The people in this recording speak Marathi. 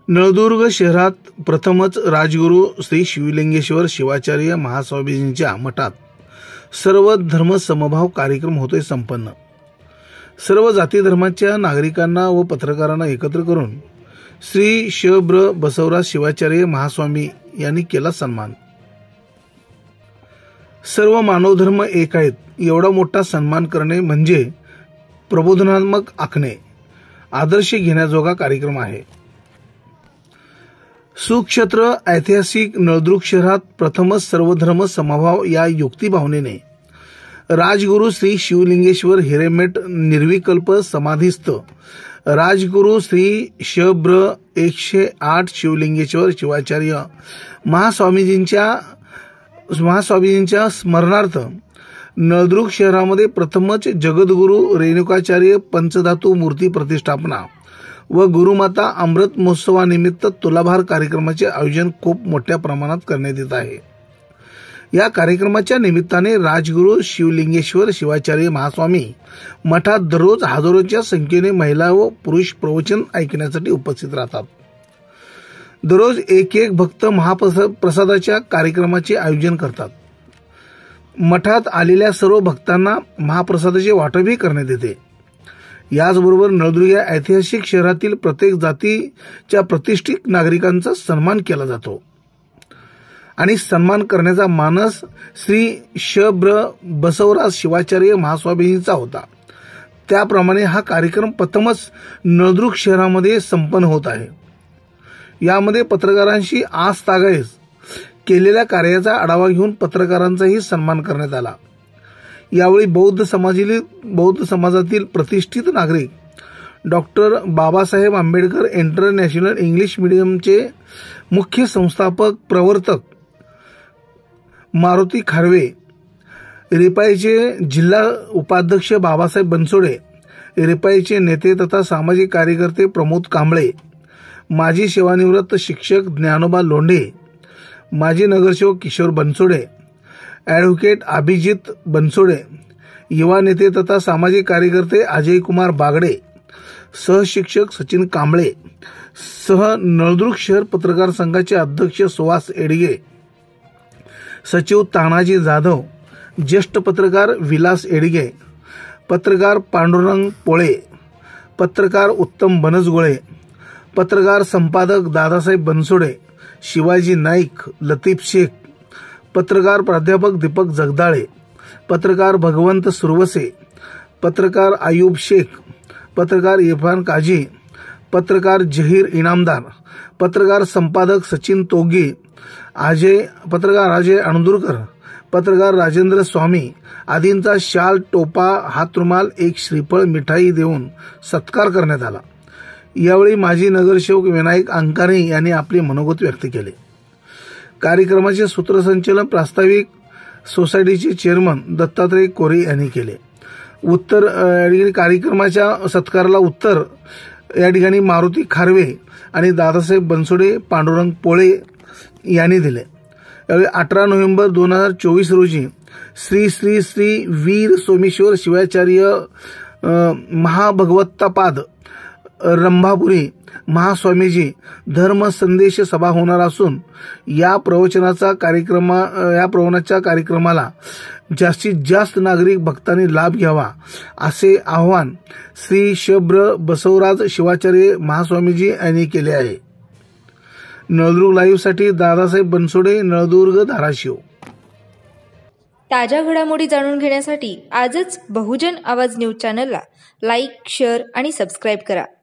नळदुर्ग शहरात प्रथमच राजगुरू श्री शिवलिंगेश्वर शिवाचार्य महास्वामीजींच्या मठात सर्व धर्म समभाव कार्यक्रम होतोय संपन्न। सर्व जाती धर्माच्या नागरिकांना व पत्रकारांना एकत्र करून श्री शिवब्र बसवराज शिवाचार्य महास्वामी यांनी केला सन्मान। सर्व मानव धर्म एक आहेत एवढा मोठा सन्मान करणे म्हणजे प्रबोधनात्मक आखणे आदर्श घेण्याजोगा कार्यक्रम आहे। सुक्षेत्र ऐतिहासिक नळदुर्ग शहरात प्रथमच सर्वधर्म समभाव या युक्तिभावनेने राजगुरू श्री शिवलिंगेश्वर हिरेमेट निर्विकल्प समाधीस्थ राजगुरू श्री शिवब्र 108 शिवलिंगेश्वर शिवाचार्य महास्वामीजींच्या स्मरणार्थ नळदुर्ग शहरामध्ये प्रथमच जगद्गुरू रेणुकाचार्य पंचधातू मूर्ती प्रतिष्ठापना व गुरुमाता अमृत महोत्सवानिमित्त तुलाभार कार्यक्रमाचे आयोजन खूप मोठ्या प्रमाणात करण्यात येत आहे। या कार्यक्रमाच्या निमित्ताने राजगुरू शिवलिंगेश्वर शिवाचार्य महास्वामी मठात दररोज हजारोच्या संख्येने महिला व पुरुष प्रवचन ऐकण्यासाठी उपस्थित राहतात। दररोज एक भक्त महाप्रसादाच्या कार्यक्रमाचे आयोजन करतात। मठात आलेल्या सर्व भक्तांना महाप्रसादाचे वाटपही करण्यात येते। याचबरोबर नळदुर्ग या ऐतिहासिक शहरातील प्रत्येक जातीच्या प्रतिष्ठित नागरिकांचा सन्मान केला जातो आणि सन्मान करण्याचा मानस श्री शिवब्र बसवराज शिवाचार्य महास्वामींचा होता। त्याप्रमाणे हा कार्यक्रम प्रथमच नळदुर्ग शहरामध्ये संपन्न होत आहे। यामध्ये पत्रकारांशी आजतागायत केलेल्या कार्याचा आढावा घेऊन पत्रकारांचाही सन्मान करण्यात आला। यावेळी बौद्ध समाजातील प्रतिष्ठित नागरिक doctor Babasaheb Ambedkar international English मीडियमचे मुख्य संस्थापक प्रवर्तक मारुती खारवे, रिपाईचे जिल्हा उपाध्यक्ष बाबासाहेब बनसोडे, रिपाईचे नेते तथा सामाजिक कार्यकर्ते प्रमोद कांबळे, माजी सेवानिवृत्त शिक्षक ज्ञानोबा लोंढे, माजी नगरसेवक किशोर बनसोडे, ॲडव्होकेट अभिजित बनसोडे, युवा नेते तथा सामाजिक कार्यकर्ते अजय कुमार बागडे, सहशिक्षक सचिन कांबळे, नळदुर्ग शहर पत्रकार संघाचे अध्यक्ष सुहास एडगे, सचिव तानाजी जाधव, ज्येष्ठ पत्रकार विलास एडगे, पत्रकार पांडुरंग पोळे, पत्रकार उत्तम बनसगोळे, पत्रकार संपादक दादासाहेब बनसोडे, शिवाजी नाईक, लतीफ शेख, पत्रकार प्राध्यापक दीपक जगदाळे, पत्रकार भगवंत सुरवसे, पत्रकार आयुब शेख, पत्रकार इरफान काजी, पत्रकार जहीर इनामदार, पत्रकार संपादक सचिन तोगी, पत्रकार अजय अणदुरकर, पत्रकार राजेंद्र स्वामी आदींचा शाल, टोपा, हातरुमाल, एक श्रीफळ, मिठाई देऊन सत्कार करण्यात आला। यावेळी माजी नगरसेवक विनायक अंकारे यांनी आपले मनोगत व्यक्त केले। कार्यक्रमाचे सूत्रसंचालन प्रास्ताविक सोसायटीचे चेअरमन दत्तात्रय कोरे यांनी केले। कार्यक्रमाच्या सत्काराला उत्तर या ठिकाणी मारुती खारवे आणि दादासाहेब बनसोडे, पांडुरंग पोळे यांनी दिले। यावेळी 18 नोव्हेंबर 2024 रोजी श्री श्री श्री वीर सोमेश्वर शिवाचार्य महाभगवत्पाद रंभापुरी महास्वामीजी धर्म संदेश सभा होणार असून या प्रवचनाच्या कार्यक्रमाला जास्तीत जास्त नागरिक भक्तांनी लाभ घ्यावा असे आवाहन श्री शिवब्र बसवराज शिवाचार्य महास्वामीजी यांनी केले आहे। नळदुर्ग लाईव्हसाठी दादासाहेब बनसोडे, नळदुर्ग, धाराशिव। ताज्या घडामोडी जाणून घेण्यासाठी आजच बहुजन आवाज न्यूज चॅनलला लाईक, शेअर आणि सबस्क्राईब करा।